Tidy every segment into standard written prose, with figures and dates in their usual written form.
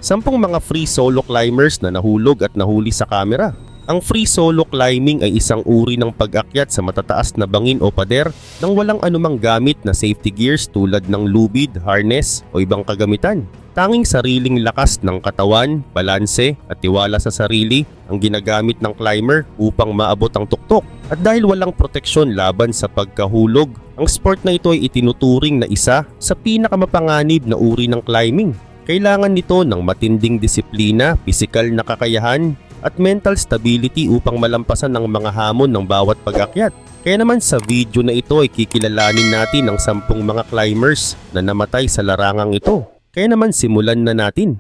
10 mga free solo climbers na nahulog at nahuli sa kamera. Ang free solo climbing ay isang uri ng pag-akyat sa matataas na bangin o pader nang walang anumang gamit na safety gears tulad ng lubid, harness o ibang kagamitan. Tanging sariling lakas ng katawan, balanse at tiwala sa sarili ang ginagamit ng climber upang maabot ang tuktok. At dahil walang proteksyon laban sa pagkahulog, ang sport na ito ay itinuturing na isa sa pinakamapanganib na uri ng climbing. Kailangan nito ng matinding disiplina, pisikal na kakayahan at mental stability upang malampasan ang mga hamon ng bawat pag-akyat. Kaya naman sa video na ito ay kikilalanin natin ang 10 mga climbers na namatay sa larangang ito. Kaya naman simulan na natin.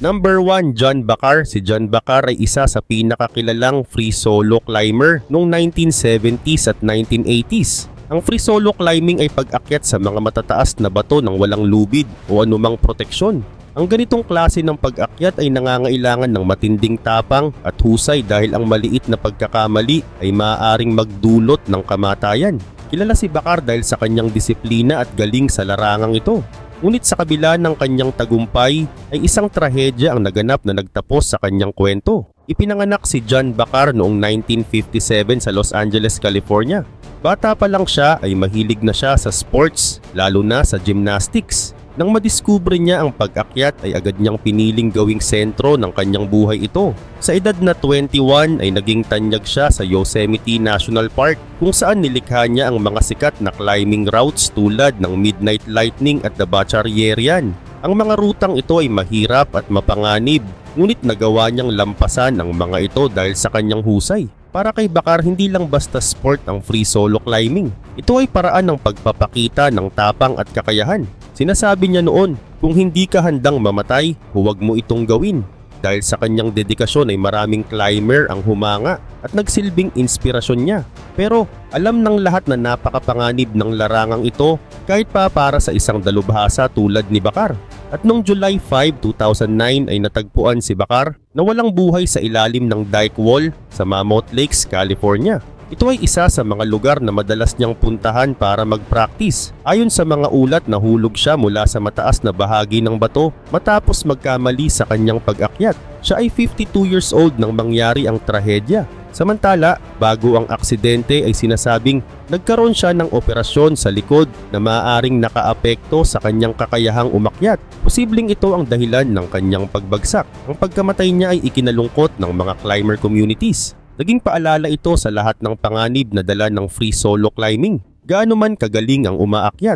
Number 1, John Bakar. Si John Bakar ay isa sa pinakakilalang free solo climber noong 1970s at 1980s. Ang free solo climbing ay pag-akyat sa mga matataas na bato ng walang lubid o anumang proteksyon. Ang ganitong klase ng pag-akyat ay nangangailangan ng matinding tapang at husay dahil ang maliit na pagkakamali ay maaaring magdulot ng kamatayan. Kilala si Bakar dahil sa kanyang disiplina at galing sa larangang ito. Ngunit sa kabila ng kanyang tagumpay ay isang trahedya ang naganap na nagtapos sa kanyang kwento. Ipinanganak si John Bakar noong 1957 sa Los Angeles, California. Bata pa lang siya ay mahilig na siya sa sports, lalo na sa gymnastics. Nang madiskubre niya ang pag-akyat ay agad niyang piniling gawing sentro ng kanyang buhay ito. Sa edad na 21 ay naging tanyag siya sa Yosemite National Park kung saan nilikha niya ang mga sikat na climbing routes tulad ng Midnight Lightning at the Bacharierian. Ang mga rutang ito ay mahirap at mapanganib, ngunit nagawa niyang lampasan ang mga ito dahil sa kanyang husay. Para kay Bakar, hindi lang basta sport ang free solo climbing. Ito ay paraan ng pagpapakita ng tapang at kakayahan. Sinasabi niya noon, kung hindi ka handang mamatay, huwag mo itong gawin. Dahil sa kanyang dedikasyon ay maraming climber ang humanga at nagsilbing inspirasyon niya. Pero alam ng lahat na napakapanganib ng larangang ito kahit pa para sa isang dalubhasa tulad ni Bakar. At noong July 5, 2009 ay natagpuan si Bakar na walang buhay sa ilalim ng dike wall sa Mammoth Lakes, California. Ito ay isa sa mga lugar na madalas niyang puntahan para mag-practice. Ayon sa mga ulat, nahulog siya mula sa mataas na bahagi ng bato matapos magkamali sa kanyang pag-akyat. Siya ay 52 years old nang mangyari ang trahedya. Samantala, bago ang aksidente ay sinasabing nagkaroon siya ng operasyon sa likod na maaaring nakaapekto sa kanyang kakayahang umakyat. Posibleng ito ang dahilan ng kanyang pagbagsak. Ang pagkamatay niya ay ikinalungkot ng mga climber communities. Naging paalala ito sa lahat ng panganib na dala ng free solo climbing, gaano man kagaling ang umaakyat.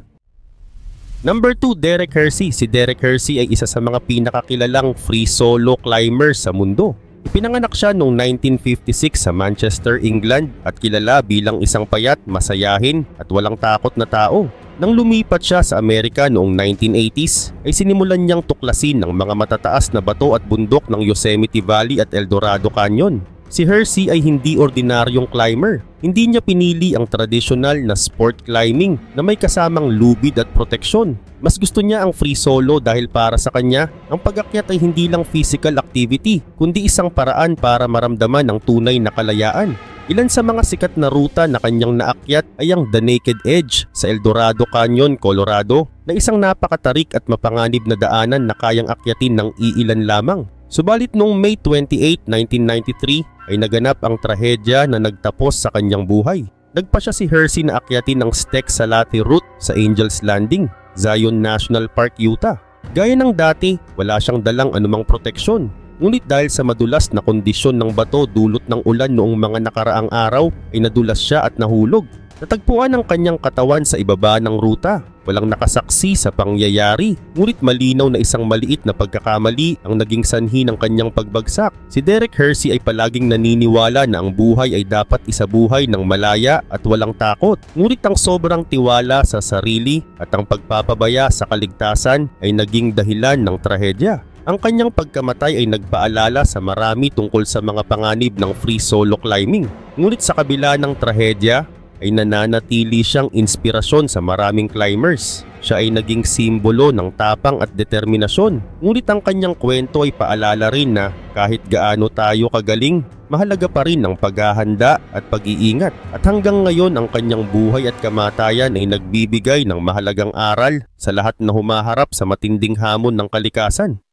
Number 2, Derek Hersey. Si Derek Hersey ay isa sa mga pinakakilalang free solo climber sa mundo. Ipinanganak siya noong 1956 sa Manchester, England at kilala bilang isang payat, masayahin at walang takot na tao. Nang lumipat siya sa Amerika noong 1980s, ay sinimulan niyang tuklasin ng mga matataas na bato at bundok ng Yosemite Valley at El Dorado Canyon. Si Hersey ay hindi ordinaryong climber. Hindi niya pinili ang tradisyonal na sport climbing na may kasamang lubid at proteksyon. Mas gusto niya ang free solo dahil para sa kanya, ang pag-akyat ay hindi lang physical activity, kundi isang paraan para maramdaman ang tunay na kalayaan. Ilan sa mga sikat na ruta na kanyang naakyat ay ang The Naked Edge sa El Dorado Canyon, Colorado, na isang napakatarik at mapanganib na daanan na kayang akyatin ng iilan lamang. Subalit noong May 28, 1993 ay naganap ang trahedya na nagtapos sa kanyang buhay. Nagpa siya si Hersey na akyatin ng Steck Salate Route sa Angel's Landing, Zion National Park, Utah. Gaya ng dati, wala siyang dalang anumang proteksyon. Ngunit dahil sa madulas na kondisyon ng bato dulot ng ulan noong mga nakaraang araw ay nadulas siya at nahulog. Natagpuan ang kanyang katawan sa ibaba ng ruta. Walang nakasaksi sa pangyayari, ngunit malinaw na isang maliit na pagkakamali ang naging sanhi ng kanyang pagbagsak. Si Derek Hersey ay palaging naniniwala na ang buhay ay dapat isabuhay ng malaya at walang takot. Ngunit ang sobrang tiwala sa sarili at ang pagpapabaya sa kaligtasan ay naging dahilan ng trahedya. Ang kanyang pagkamatay ay nagpaalala sa marami tungkol sa mga panganib ng free solo climbing. Ngunit sa kabila ng trahedya, ay nananatili siyang inspirasyon sa maraming climbers. Siya ay naging simbolo ng tapang at determinasyon. Ngunit ang kanyang kwento ay paalala rin na kahit gaano tayo kagaling, mahalaga pa rin ang paghahanda at pag-iingat. At hanggang ngayon ang kanyang buhay at kamatayan ay nagbibigay ng mahalagang aral sa lahat na humaharap sa matinding hamon ng kalikasan.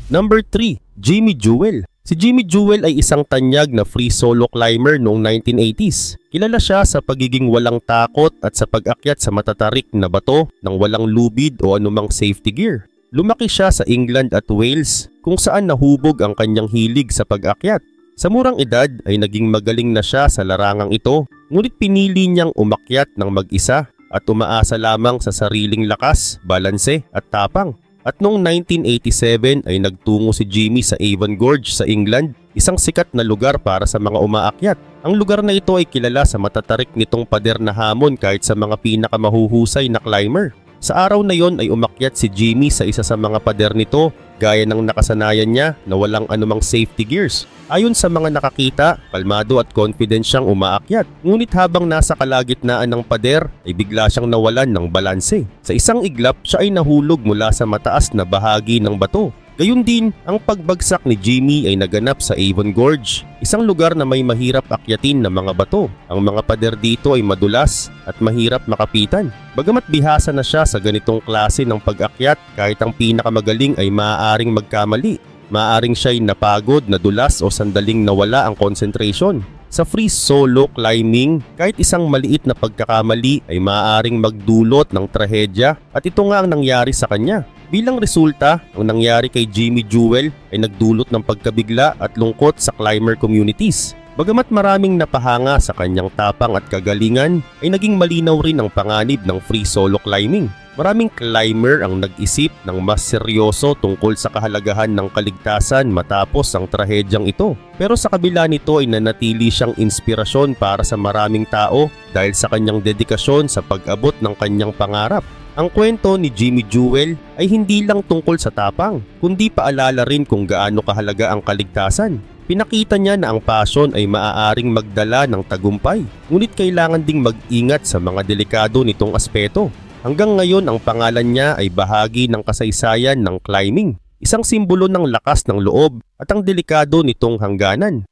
Number 3, Jimmy Jewell. Si Jimmy Jewell ay isang tanyag na free solo climber noong 1980s. Kilala siya sa pagiging walang takot at sa pag-akyat sa matatarik na bato ng walang lubid o anumang safety gear. Lumaki siya sa England at Wales kung saan nahubog ang kanyang hilig sa pag-akyat. Sa murang edad ay naging magaling na siya sa larangang ito, ngunit pinili niyang umakyat ng mag-isa at umaasa lamang sa sariling lakas, balanse at tapang. At noong 1987 ay nagtungo si Jimmy sa Avon Gorge sa England, isang sikat na lugar para sa mga umaakyat. Ang lugar na ito ay kilala sa matatarik nitong pader na hamon kahit sa mga pinakamahuhusay na climber. Sa araw na yon ay umakyat si Jimmy sa isa sa mga pader nito gaya ng nakasanayan niya na walang anumang safety gears. Ayon sa mga nakakita, kalmado at confident siyang umaakyat. Ngunit habang nasa kalagitnaan ng pader ay bigla siyang nawalan ng balanse. Sa isang iglap siya ay nahulog mula sa mataas na bahagi ng bato. Gayun din, ang pagbagsak ni Jimmy ay naganap sa Avon Gorge, isang lugar na may mahirap akyatin na mga bato. Ang mga pader dito ay madulas at mahirap makapitan. Bagamat bihasa na siya sa ganitong klase ng pag-akyat, kahit ang pinakamagaling ay maaaring magkamali. Maaaring siya'y napagod, nadulas o sandaling nawala ang concentration. Sa free solo climbing, kahit isang maliit na pagkakamali ay maaaring magdulot ng trahedya at ito nga ang nangyari sa kanya. Bilang resulta, ang nangyari kay Jimmy Jewell ay nagdulot ng pagkabigla at lungkot sa climber communities. Bagamat maraming napahanga sa kanyang tapang at kagalingan, ay naging malinaw rin ang panganib ng free solo climbing. Maraming climber ang nag-isip ng mas seryoso tungkol sa kahalagahan ng kaligtasan matapos ang trahedyang ito. Pero sa kabila nito ay nanatili siyang inspirasyon para sa maraming tao dahil sa kanyang dedikasyon sa pag-abot ng kanyang pangarap. Ang kwento ni Jimmy Jewell ay hindi lang tungkol sa tapang, kundi paalala rin kung gaano kahalaga ang kaligtasan. Pinakita niya na ang passion ay maaaring magdala ng tagumpay, ngunit kailangan ding mag-ingat sa mga delikado nitong aspeto. Hanggang ngayon ang pangalan niya ay bahagi ng kasaysayan ng climbing, isang simbolo ng lakas ng loob at ang delikado nitong hangganan.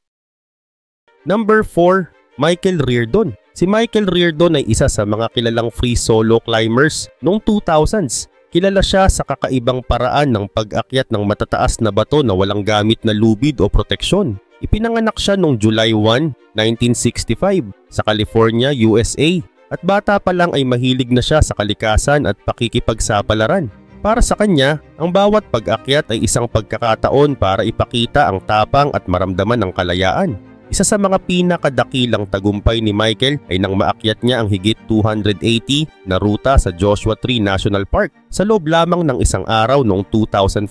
Number 4, Michael Reardon. Si Michael Reardon ay isa sa mga kilalang free solo climbers noong 2000s. Kilala siya sa kakaibang paraan ng pag-akyat ng matataas na bato na walang gamit na lubid o proteksyon. Ipinanganak siya noong July 1, 1965 sa California, USA. At bata pa lang ay mahilig na siya sa kalikasan at pakikipagsapalaran. Para sa kanya, ang bawat pag-akyat ay isang pagkakataon para ipakita ang tapang at maramdaman ang kalayaan. Isa sa mga pinakadakilang tagumpay ni Michael ay nang maakyat niya ang higit 280 na ruta sa Joshua Tree National Park sa loob lamang ng isang araw noong 2005.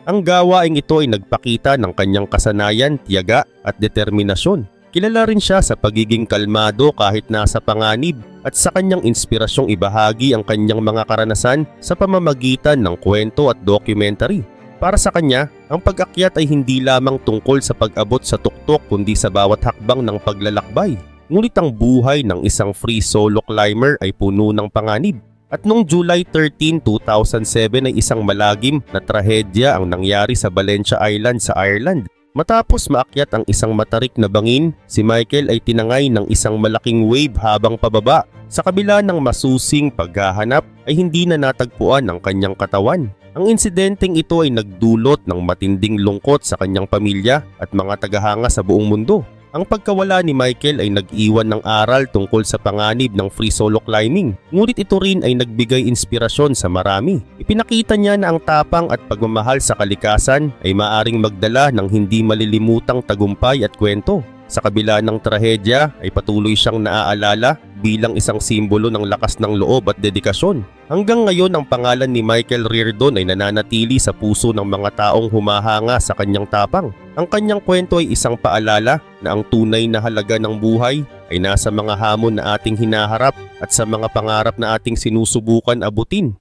Ang gawaing ito ay nagpakita ng kanyang kasanayan, tiyaga at determinasyon. Kilala rin siya sa pagiging kalmado kahit nasa panganib at sa kanyang inspirasyong ibahagi ang kanyang mga karanasan sa pamamagitan ng kwento at documentary. Para sa kanya, ang pag-akyat ay hindi lamang tungkol sa pag-abot sa tuktok kundi sa bawat hakbang ng paglalakbay. Ngunit ang buhay ng isang free solo climber ay puno ng panganib. At noong July 13, 2007 ay isang malagim na trahedya ang nangyari sa Valentia Island sa Ireland. Matapos maakyat ang isang matarik na bangin, si Michael ay tinangay ng isang malaking wave habang pababa. Sa kabila ng masusing paghahanap ay hindi na natagpuan ang kanyang katawan. Ang insidenteng ito ay nagdulot ng matinding lungkot sa kanyang pamilya at mga tagahanga sa buong mundo. Ang pagkawala ni Michael ay nag-iwan ng aral tungkol sa panganib ng free solo climbing, ngunit ito rin ay nagbigay inspirasyon sa marami. Ipinakita niya na ang tapang at pagmamahal sa kalikasan ay maaring magdala ng hindi malilimutang tagumpay at kwento. Sa kabila ng trahedya ay patuloy siyang naaalala bilang isang simbolo ng lakas ng loob at dedikasyon. Hanggang ngayon ang pangalan ni Michael Reardon ay nananatili sa puso ng mga taong humahanga sa kanyang tapang. Ang kanyang kwento ay isang paalala na ang tunay na halaga ng buhay ay nasa mga hamon na ating hinaharap at sa mga pangarap na ating sinusubukan abutin.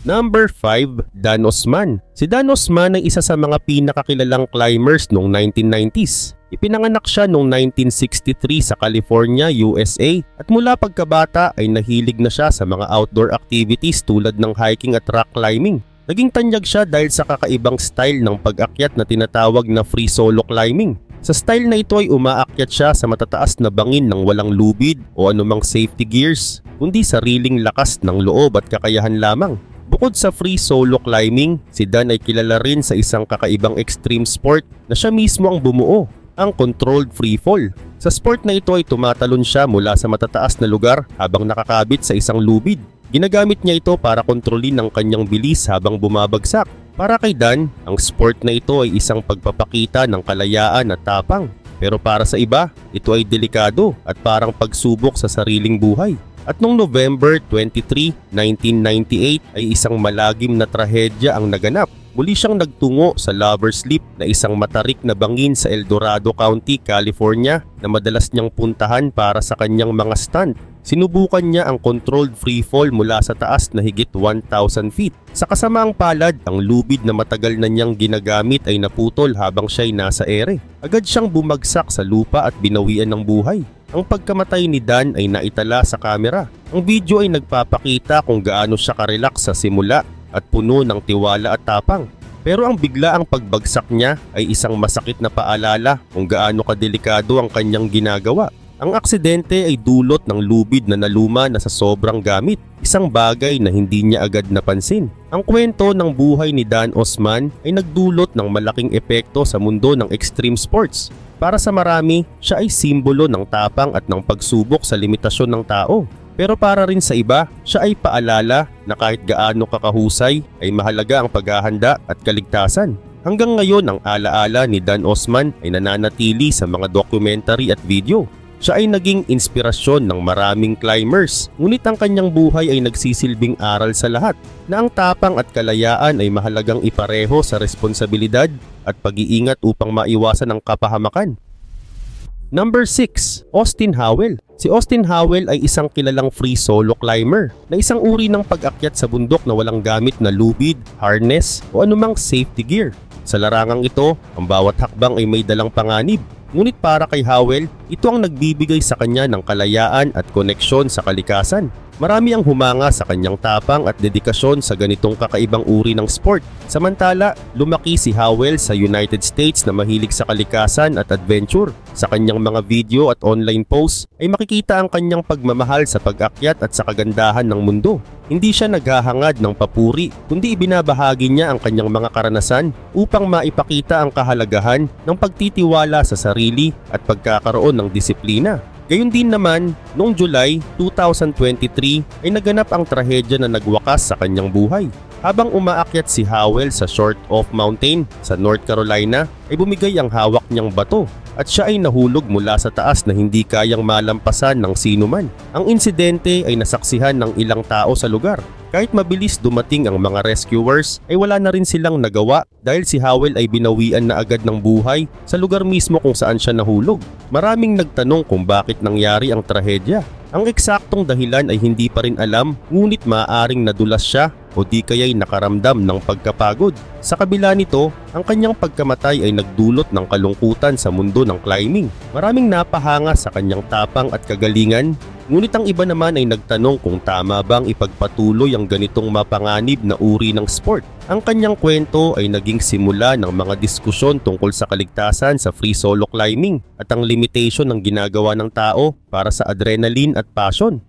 Number 5, Dan Osman. Si Dan Osman ay isa sa mga pinakakilalang climbers noong 1990s. Ipinanganak siya noong 1963 sa California, USA at mula pagkabata ay nahilig na siya sa mga outdoor activities tulad ng hiking at rock climbing. Naging tanyag siya dahil sa kakaibang style ng pag-akyat na tinatawag na free solo climbing. Sa style na ito ay umaakyat siya sa matataas na bangin ng walang lubid o anumang safety gears, kundi sariling lakas ng loob at kakayahan lamang. Bukod sa free solo climbing, si Dan ay kilala rin sa isang kakaibang extreme sport na siya mismo ang bumuo, ang controlled freefall. Sa sport na ito ay tumatalon siya mula sa matataas na lugar habang nakakabit sa isang lubid. Ginagamit niya ito para kontrolin ang kanyang bilis habang bumabagsak. Para kay Dan, ang sport na ito ay isang pagpapakita ng kalayaan at tapang. Pero para sa iba, ito ay delikado at parang pagsubok sa sariling buhay. At noong November 23, 1998 ay isang malagim na trahedya ang naganap. Muli siyang nagtungo sa Lover's Leap na isang matarik na bangin sa El Dorado County, California na madalas niyang puntahan para sa kanyang mga stunt. Sinubukan niya ang controlled freefall mula sa taas na higit 1,000 feet. Sa kasamaang palad, ang lubid na matagal na niyang ginagamit ay naputol habang siya'y nasa ere. Agad siyang bumagsak sa lupa at binawian ng buhay. Ang pagkamatay ni Dan ay naitala sa kamera. Ang video ay nagpapakita kung gaano siya karelax sa simula at puno ng tiwala at tapang. Pero ang biglaang pagbagsak niya ay isang masakit na paalala kung gaano kadelikado ang kanyang ginagawa. Ang aksidente ay dulot ng lubid na naluma na sa sobrang gamit, isang bagay na hindi niya agad napansin. Ang kwento ng buhay ni Dan Osman ay nagdulot ng malaking epekto sa mundo ng extreme sports. Para sa marami, siya ay simbolo ng tapang at ng pagsubok sa limitasyon ng tao. Pero para rin sa iba, siya ay paalala na kahit gaano kakahusay ay mahalaga ang paghahanda at kaligtasan. Hanggang ngayon, ang alaala ni Dan Osman ay nananatili sa mga documentary at video. Siya ay naging inspirasyon ng maraming climbers, ngunit ang kanyang buhay ay nagsisilbing aral sa lahat na ang tapang at kalayaan ay mahalagang ipareho sa responsibilidad at pag-iingat upang maiwasan ang kapahamakan. Number 6. Austin Howell. Si Austin Howell ay isang kilalang free solo climber na isang uri ng pag-akyat sa bundok na walang gamit na lubid, harness o anumang safety gear. Sa larangang ito, ang bawat hakbang ay may dalang panganib. Ngunit para kay Howell, ito ang nagbibigay sa kanya ng kalayaan at koneksyon sa kalikasan. Marami ang humanga sa kanyang tapang at dedikasyon sa ganitong kakaibang uri ng sport. Samantala, lumaki si Howell sa United States na mahilig sa kalikasan at adventure. Sa kanyang mga video at online posts ay makikita ang kanyang pagmamahal sa pag-akyat at sa kagandahan ng mundo. Hindi siya naghahangad ng papuri, kundi ibinabahagi niya ang kanyang mga karanasan upang maipakita ang kahalagahan ng pagtitiwala sa sarili at pagkakaroon ng disiplina. Gayun din naman, noong July 2023 ay naganap ang trahedya na nagwakas sa kanyang buhay. Habang umaakyat si Howell sa Short Off Mountain sa North Carolina ay bumigay ang hawak niyang bato at siya ay nahulog mula sa taas na hindi kayang malampasan ng sinuman. Ang insidente ay nasaksihan ng ilang tao sa lugar. Kahit mabilis dumating ang mga rescuers ay wala na rin silang nagawa dahil si Howell ay binawian na agad ng buhay sa lugar mismo kung saan siya nahulog. Maraming nagtanong kung bakit nangyari ang trahedya. Ang eksaktong dahilan ay hindi pa rin alam, ngunit maaaring nadulas siya o di kaya'y nakaramdam ng pagkapagod. Sa kabila nito, ang kanyang pagkamatay ay nagdulot ng kalungkutan sa mundo ng climbing. Maraming napahanga sa kanyang tapang at kagalingan, ngunit ang iba naman ay nagtanong kung tama bang ipagpatuloy ang ganitong mapanganib na uri ng sport. Ang kanyang kwento ay naging simula ng mga diskusyon tungkol sa kaligtasan sa free solo climbing at ang limitation ng ginagawa ng tao para sa adrenaline at passion.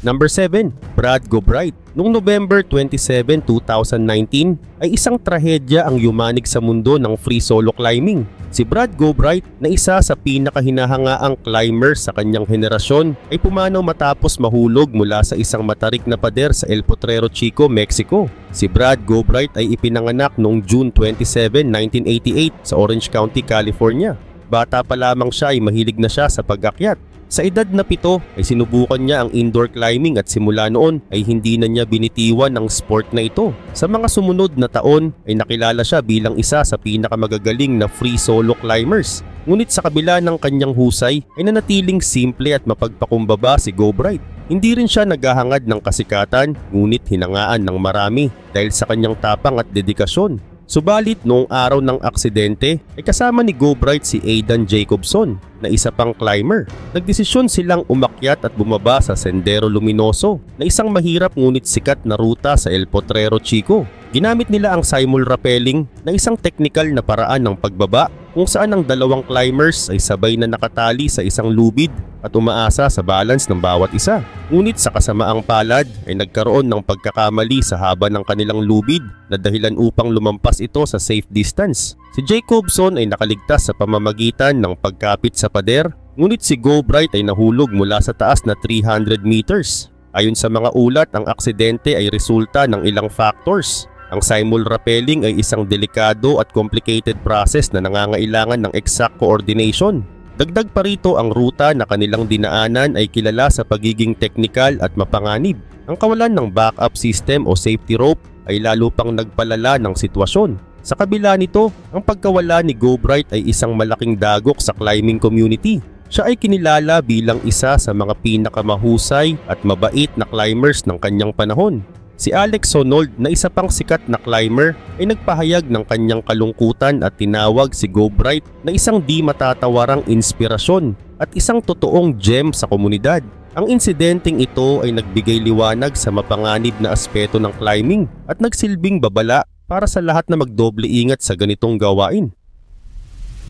Number 7. Brad Gobright. Noong November 27, 2019 ay isang trahedya ang yumanig sa mundo ng free solo climbing. Si Brad Gobright na isa sa pinakahinahangaang climber sa kanyang henerasyon ay pumanaw matapos mahulog mula sa isang matarik na pader sa El Potrero Chico, Mexico. Si Brad Gobright ay ipinanganak noong June 27, 1988 sa Orange County, California. Bata pa lamang siya ay mahilig na siya sa pag-akyat. Sa edad na 7 ay sinubukan niya ang indoor climbing at simula noon ay hindi na niya binitiwan ang sport na ito. Sa mga sumunod na taon ay nakilala siya bilang isa sa pinakamagagaling na free solo climbers. Ngunit sa kabila ng kanyang husay ay nanatiling simple at mapagpakumbaba si Gobright. Hindi rin siya naghahangad ng kasikatan, ngunit hinangaan ng marami dahil sa kanyang tapang at dedikasyon. Subalit noong araw ng aksidente ay kasama ni Gobright si Aidan Jacobson na isa pang climber. Nagdesisyon silang umakyat at bumaba sa Sendero Luminoso na isang mahirap ngunit sikat na ruta sa El Potrero Chico. Ginamit nila ang simul rappelling na isang technical na paraan ng pagbaba kung saan ang dalawang climbers ay sabay na nakatali sa isang lubid at umaasa sa balance ng bawat isa. Ngunit sa kasamaang palad ay nagkaroon ng pagkakamali sa haba ng kanilang lubid na dahilan upang lumampas ito sa safe distance. Si Jacobson ay nakaligtas sa pamamagitan ng pagkapit sa pader, ngunit si Go Bright ay nahulog mula sa taas na 300 meters. Ayon sa mga ulat, ang aksidente ay resulta ng ilang factors. Ang simul-rappelling ay isang delikado at complicated process na nangangailangan ng exact coordination. Dagdag pa rito, ang ruta na kanilang dinaanan ay kilala sa pagiging teknikal at mapanganib. Ang kawalan ng backup system o safety rope ay lalo pang nagpalala ng sitwasyon. Sa kabila nito, ang pagkawala ni Go Bright ay isang malaking dagok sa climbing community. Siya ay kinilala bilang isa sa mga pinakamahusay at mabait na climbers ng kanyang panahon. Si Alex Honnold na isa pang sikat na climber ay nagpahayag ng kanyang kalungkutan at tinawag si Go Bright na isang di matatawarang inspirasyon at isang totoong gem sa komunidad. Ang insidenteng ito ay nagbigay liwanag sa mapanganib na aspeto ng climbing at nagsilbing babala para sa lahat na magdoble ingat sa ganitong gawain.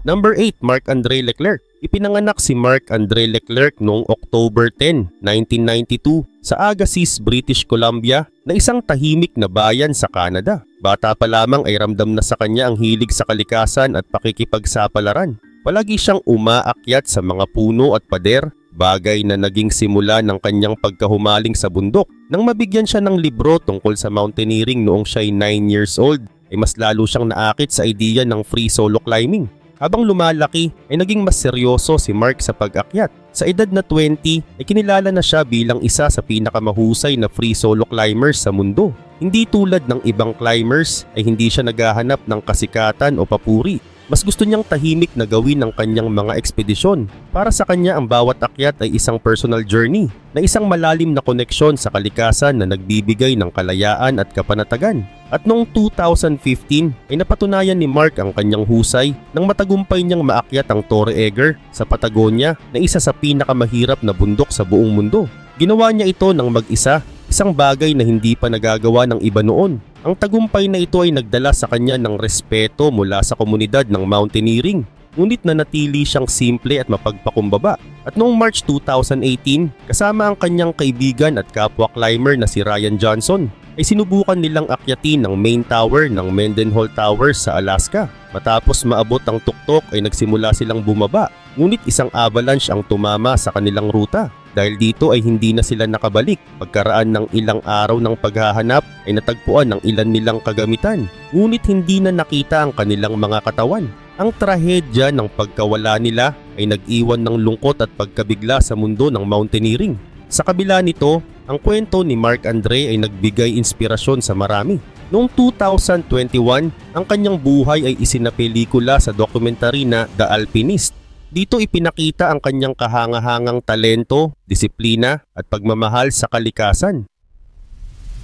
Number 8, Marc-André Leclerc. Ipinanganak si Marc-André Leclerc noong October 10, 1992 sa Agassiz, British Columbia na isang tahimik na bayan sa Canada. Bata pa lamang ay ramdam na sa kanya ang hilig sa kalikasan at pakikipagsapalaran. Palagi siyang umaakyat sa mga puno at pader, bagay na naging simula ng kanyang pagkahumaling sa bundok. Nang mabigyan siya ng libro tungkol sa mountaineering noong siya'y 9 years old, ay mas lalo siyang naakit sa idea ng free solo climbing. Habang lumalaki ay naging mas seryoso si Mark sa pag-akyat. Sa edad na 20 ay kinilala na siya bilang isa sa pinakamahusay na free solo climbers sa mundo. Hindi tulad ng ibang climbers ay hindi siya naghahanap ng kasikatan o papuri. Mas gusto niyang tahimik na gawin ang kanyang mga ekspedisyon. Para sa kanya ang bawat akyat ay isang personal journey na isang malalim na koneksyon sa kalikasan na nagbibigay ng kalayaan at kapanatagan. At noong 2015 ay napatunayan ni Mark ang kanyang husay nang matagumpay niyang maakyat ang Torre Eiger sa Patagonia na isa sa pinakamahirap na bundok sa buong mundo. Ginawa niya ito ng mag-isa, isang bagay na hindi pa nagagawa ng iba noon. Ang tagumpay na ito ay nagdala sa kanya ng respeto mula sa komunidad ng mountaineering, ngunit nanatili siyang simple at mapagpakumbaba. At noong March 2018, kasama ang kanyang kaibigan at kapwa climber na si Ryan Johnson, ay sinubukan nilang akyatin ang main tower ng Mendenhall Towers sa Alaska. Matapos maabot ang tuktok ay nagsimula silang bumaba, ngunit isang avalanche ang tumama sa kanilang ruta. Dahil dito ay hindi na sila nakabalik. Pagkaraan ng ilang araw ng paghahanap ay natagpuan ng ilan nilang kagamitan, ngunit hindi na nakita ang kanilang mga katawan. Ang trahedya ng pagkawala nila ay nag-iwan ng lungkot at pagkabigla sa mundo ng mountaineering. Sa kabila nito, ang kwento ni Marc-André ay nagbigay inspirasyon sa marami. Noong 2021, ang kanyang buhay ay isinapelikula sa documentary na The Alpinist. Dito ipinakita ang kanyang kahangahangang talento, disiplina at pagmamahal sa kalikasan.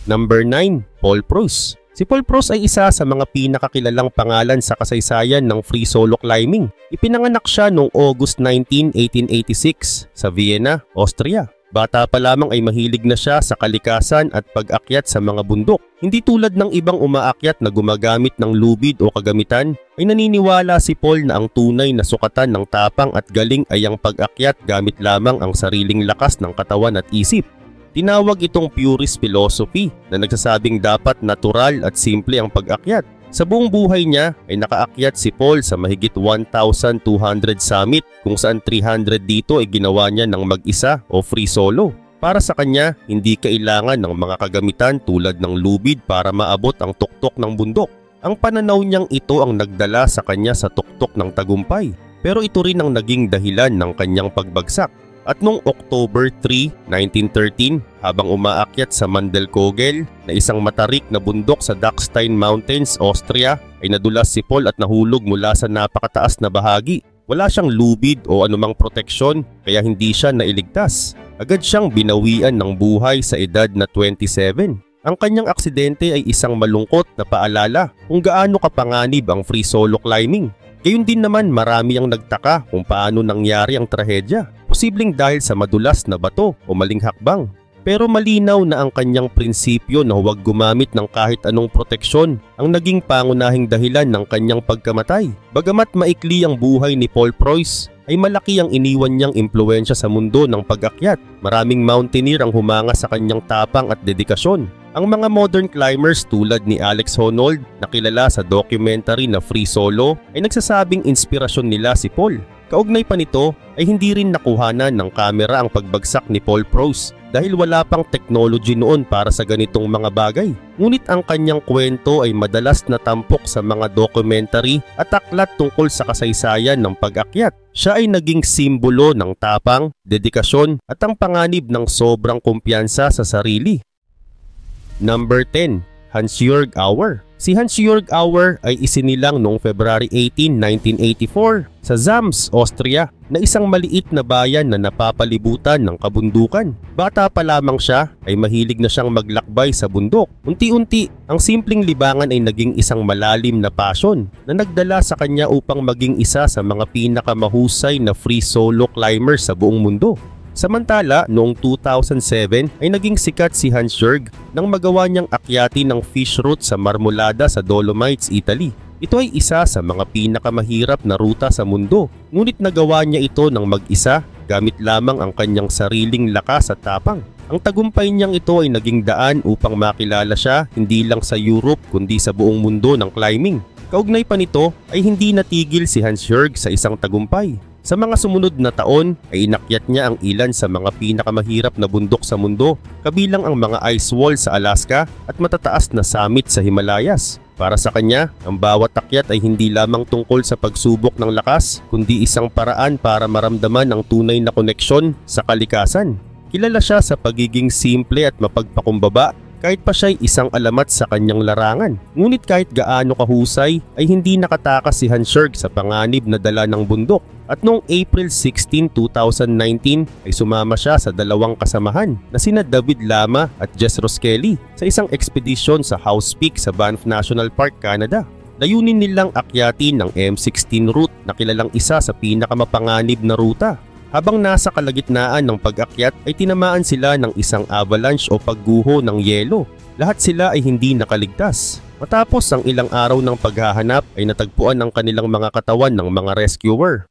Number 9, Paul Prost. Si Paul Prost ay isa sa mga pinakakilalang pangalan sa kasaysayan ng free solo climbing. Ipinanganak siya noong August 19, 1886 sa Vienna, Austria. Bata pa lamang ay mahilig na siya sa kalikasan at pag-akyat sa mga bundok. Hindi tulad ng ibang umaakyat na gumagamit ng lubid o kagamitan, ay naniniwala si Paul na ang tunay na sukatan ng tapang at galing ay ang pag-akyat gamit lamang ang sariling lakas ng katawan at isip. Tinawag itong purist philosophy na nagsasabing dapat natural at simple ang pag-akyat. Sa buong buhay niya ay nakaakyat si Paul sa mahigit 1,200 summit kung saan 300 dito ay ginawa niya ng mag-isa o free solo. Para sa kanya, hindi kailangan ng mga kagamitan tulad ng lubid para maabot ang tuktok ng bundok. Ang pananaw niyang ito ang nagdala sa kanya sa tuktok ng tagumpay, pero ito rin ang naging dahilan ng kanyang pagbagsak. At noong October 3, 1913, habang umaakyat sa Mandelkogel na isang matarik na bundok sa Dachstein Mountains, Austria, ay nadulas si Paul at nahulog mula sa napakataas na bahagi. Wala siyang lubid o anumang proteksyon kaya hindi siya nailigtas. Agad siyang binawian ng buhay sa edad na 27. Ang kanyang aksidente ay isang malungkot na paalala kung gaano kapanganib ang free solo climbing. Gayun din naman marami ang nagtaka kung paano nangyari ang trahedya. Posibleng dahil sa madulas na bato o maling hakbang. Pero malinaw na ang kanyang prinsipyo na huwag gumamit ng kahit anong proteksyon ang naging pangunahing dahilan ng kanyang pagkamatay. Bagamat maikli ang buhay ni Paul Prost, ay malaki ang iniwan niyang impluwensya sa mundo ng pag-akyat. Maraming mountaineer ang humanga sa kanyang tapang at dedikasyon. Ang mga modern climbers tulad ni Alex Honnold na kilala sa documentary na Free Solo ay nagsasabing inspirasyon nila si Paul. Kaugnay pa nito ay hindi rin nakuhanan ng kamera ang pagbagsak ni Paul Prose dahil wala pang technology noon para sa ganitong mga bagay. Ngunit ang kanyang kwento ay madalas natampok sa mga documentary at aklat tungkol sa kasaysayan ng pag-akyat. Siya ay naging simbolo ng tapang, dedikasyon at ang panganib ng sobrang kumpiyansa sa sarili. Number 10. Hans-Jörg Auer. Si Hans-Jörg Auer ay isinilang noong February 18, 1984 sa Zams, Austria na isang maliit na bayan na napapalibutan ng kabundukan. Bata pa lamang siya ay mahilig na siyang maglakbay sa bundok. Unti-unti, ang simpleng libangan ay naging isang malalim na passion na nagdala sa kanya upang maging isa sa mga pinakamahusay na free solo climber sa buong mundo. Samantala, noong 2007 ay naging sikat si Hans-Jörg nang magawa niyang akyatin ng fish route sa Marmolada sa Dolomites, Italy. Ito ay isa sa mga pinakamahirap na ruta sa mundo, ngunit nagawa niya ito ng mag-isa gamit lamang ang kanyang sariling lakas at tapang. Ang tagumpay niyang ito ay naging daan upang makilala siya hindi lang sa Europe kundi sa buong mundo ng climbing. Kaugnay pa nito ay hindi natigil si Hans-Jörg sa isang tagumpay. Sa mga sumunod na taon ay inakyat niya ang ilan sa mga pinakamahirap na bundok sa mundo, kabilang ang mga ice wall sa Alaska at matataas na summit sa Himalayas. Para sa kanya, ang bawat akyat ay hindi lamang tungkol sa pagsubok ng lakas, kundi isang paraan para maramdaman ang tunay na koneksyon sa kalikasan. Kilala siya sa pagiging simple at mapagpakumbaba kahit pa siya'y isang alamat sa kanyang larangan. Ngunit kahit gaano kahusay ay hindi nakatakas si Hans-Jörg sa panganib na dala ng bundok. At noong April 16, 2019 ay sumama siya sa dalawang kasamahan na sina David Lama at Jess Roskeli sa isang ekspedisyon sa House Peak sa Banff National Park, Canada. Layunin nilang akyatin ng M16 route na kilalang isa sa pinakamapanganib na ruta. Habang nasa kalagitnaan ng pag-akyat ay tinamaan sila ng isang avalanche o pagguho ng yelo. Lahat sila ay hindi nakaligtas. Matapos ang ilang araw ng paghahanap ay natagpuan ang kanilang mga katawan ng mga rescuer.